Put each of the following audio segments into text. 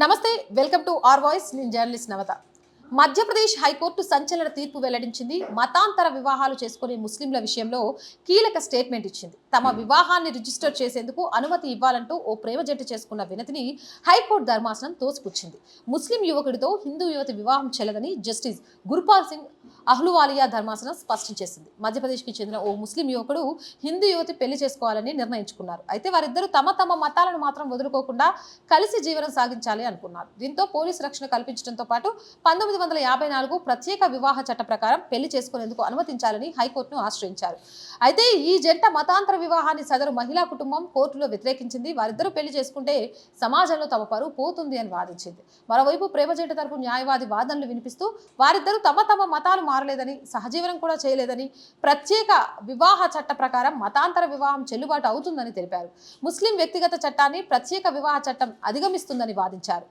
నమస్తే, welcome to are voice. నేను journalist నవత. Madhya Pradesh high court సంచలన తీర్పు వెల్లడించింది. మతాంతర వివాహాలు చేసుకునే ముస్లింల విషయంలో కీలక స్టేట్మెంట్ ఇచ్చింది. తమ వివాహాన్ని రిజిస్టర్ చేసేందుకు అనుమతి ఇవ్వాలంటూ ఓ ప్రేమ జంట చేసుకున్న వినతిని హైకోర్టు ధర్మాసనం తోసిపుచ్చింది. ముస్లిం యువకుడితో హిందూ యువతి వివాహం చెల్లదని జస్టిస్ గురుపాల్ సింగ్ అహ్లువాలియా ధర్మాసనం స్పష్టం చేసింది. మధ్యప్రదేశ్కి చెందిన ఓ ముస్లిం యువకుడు హిందూ యువతి పెళ్లి చేసుకోవాలని నిర్ణయించుకున్నారు. అయితే వారిద్దరూ తమ మతాలను మాత్రం వదులుకోకుండా కలిసి జీవనం సాగించాలి అనుకున్నారు. దీంతో పోలీసు రక్షణ కల్పించడంతో పాటు 1954 ప్రత్యేక వివాహ చట్ట ప్రకారం పెళ్లి చేసుకునేందుకు అనుమతించాలని హైకోర్టును ఆశ్రయించారు. అయితే ఈ జంట మతాంతర వివాహాన్ని సదరు మహిళా కుటుంబం కోర్టులో వ్యతిరేకించింది. వారిద్దరూ పెళ్లి చేసుకుంటే సమాజంలో తమ పరువు పోతుంది అని వాదించింది. మరోవైపు ప్రేమ జంట తరపు న్యాయవాది వాదనలు వినిపిస్తూ వారిద్దరూ తమ మతాలు మారలేదని, సహజీవనం కూడా చేయలేదని, ప్రత్యేక వివాహ చట్ట ప్రకారం మతాంతర వివాహం చెల్లుబాటు అవుతుందని తెలిపారు. ముస్లిం వ్యక్తిగత చట్టాన్ని ప్రత్యేక వివాహ చట్టం అధిగమిస్తుందని వాదించారు.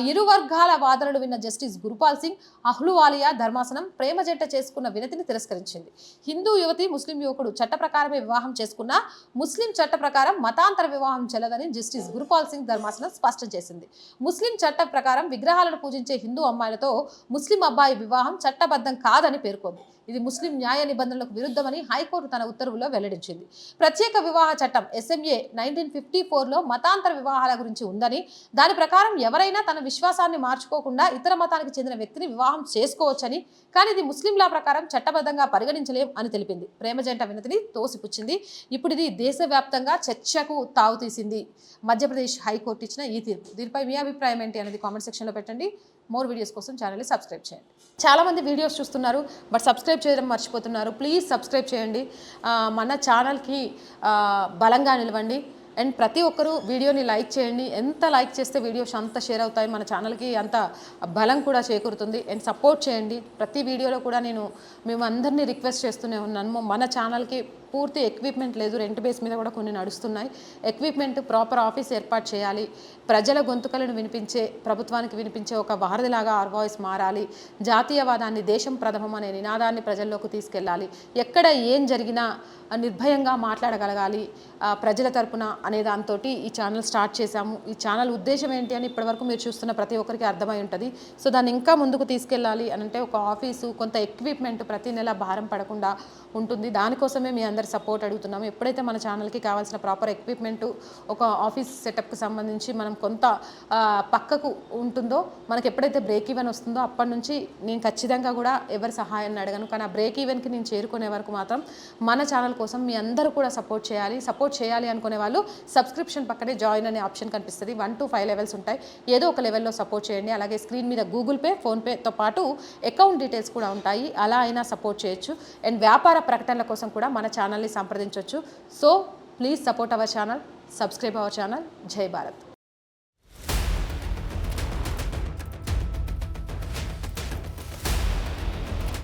ఇరు వర్గాల వాదనలు విన్న జస్టిస్ గురుపాల్ సింగ్ అహ్లువాలియా ధర్మాసనం ప్రేమ జంట చేసుకున్న వినతిని తిరస్కరించింది. హిందూ యువతి ముస్లిం యువకుడు చట్ట ప్రకారమే వివాహం చేసుకున్న ముస్లిం చట్ట ప్రకారం మతాంతర వివాహం చెల్లదని జస్టిస్ గురుపాల్ సింగ్ ధర్మాసనం స్పష్టం చేసింది. ముస్లిం చట్ట ప్రకారం విగ్రహాలను పూజించే హిందూ అమ్మాయిలతో ముస్లిం అబ్బాయి వివాహం చట్టబద్ధం కాదని పేర్కొంది. ఇది ముస్లిం న్యాయ నిబంధనలకు విరుద్ధమని హైకోర్టు తన ఉత్తర్వుల్లో వెల్లడించింది. ప్రత్యేక వివాహ చట్టం SMA 1954లో మతాంతర వివాహాల గురించి ఉందని, దాని ప్రకారం ఎవరైనా తన విశ్వాసాన్ని మార్చుకోకుండా ఇతర మతానికి చెందిన వ్యక్తిని వివాహం చేసుకోవచ్చని, కానీ ఇది ముస్లిం లా ప్రకారం చట్టబద్ధంగా పరిగణించలేం అని తెలిపింది. ప్రేమ జంట వినతిని తోసిపుచ్చింది. ఇప్పుడు ఇది దేశవ్యాప్తంగా చర్చకు తావుతీసింది. మధ్యప్రదేశ్ హైకోర్టు ఇచ్చిన ఈ తీర్పు, దీనిపై మీ అభిప్రాయం ఏంటి అనేది కామెంట్ సెక్షన్లో పెట్టండి. మోర్ వీడియోస్ కోసం ఛానల్ని సబ్స్క్రైబ్ చేయండి. చాలామంది వీడియోస్ చూస్తున్నారు బట్ సబ్స్క్రైబ్ చేయడం మర్చిపోతున్నారు. ప్లీజ్ సబ్స్క్రైబ్ చేయండి. మన ఛానల్కి బలంగా నిలవండి. అండ్ ప్రతి ఒక్కరూ వీడియోని లైక్ చేయండి. ఎంత లైక్ చేస్తే వీడియోస్ అంత షేర్ అవుతాయి, మన ఛానల్కి అంత బలం కూడా చేకూరుతుంది. అండ్ సపోర్ట్ చేయండి. ప్రతి వీడియోలో కూడా మేము అందరినీ రిక్వెస్ట్ చేస్తూనే ఉన్నాను. మన ఛానల్కి పూర్తి ఎక్విప్మెంట్ లేదు, రెంట్ బేస్ మీద కూడా కొన్ని నడుస్తున్నాయి. ఎక్విప్మెంట్, ప్రాపర్ ఆఫీస్ ఏర్పాటు చేయాలి. ప్రజల గొంతుకలను వినిపించే, ప్రభుత్వానికి వినిపించే ఒక వారధిలాగా ఆర్ వాయిస్ మారాలి. జాతీయవాదాన్ని దేశం ప్రథమం అనే నినాదాన్ని ప్రజల్లోకి తీసుకెళ్ళాలి. ఎక్కడ ఏం జరిగినా నిర్భయంగా మాట్లాడగలగాలి ప్రజల తరపున అనే దాంతో ఈ ఛానల్ స్టార్ట్ చేశాము. ఈ ఛానల్ ఉద్దేశం ఏంటి అని ఇప్పటివరకు మీరు చూస్తున్న ప్రతి ఒక్కరికి అర్థమై ఉంటుంది. సో దాన్ని ఇంకా ముందుకు తీసుకెళ్ళాలి అని అంటే ఒక ఆఫీసు, కొంత ఎక్విప్మెంట్ ప్రతి నెల భారం పడకుండా ఉంటుంది. దానికోసమే మీ అందరి సపోర్ట్ అడుగుతున్నాము. ఎప్పుడైతే మన ఛానల్కి కావాల్సిన ప్రాపర్ ఎక్విప్మెంట్, ఒక ఆఫీస్ సెటప్కి సంబంధించి మనం కొంత పక్కకు ఉంటుందో, మనకి ఎప్పుడైతే బ్రేక్ ఈవెన్ వస్తుందో అప్పటి నుంచి నేను ఖచ్చితంగా కూడా ఎవరి సహాయాన్ని అడగను. కానీ ఆ బ్రేక్ ఈవెన్కి నేను చేరుకునే వరకు మాత్రం మన ఛానల్ కోసం మీ అందరూ కూడా సపోర్ట్ చేయాలి. సపోర్ట్ చేయాలి అనుకునే వాళ్ళు సబ్స్క్రిప్షన్ పక్కనే జాయిన్ అనే ఆప్షన్ కనిపిస్తుంది. 1 to 5 లెవెల్స్ ఉంటాయి. ఏదో ఒక లెవెల్లో సపోర్ట్ చేయండి. అలాగే స్క్రీన్ మీద గూగుల్ పే, ఫోన్పేతో పాటు అకౌంట్ డీటెయిల్స్ కూడా ఉంటాయి. అలా అయినా సపోర్ట్ చేయొచ్చు. అండ్ వ్యాపార ప్రకటనల కోసం కూడా మన ఛానల్ని సంప్రదించవచ్చు. So please support our channel, subscribe our channel. జై భారత్.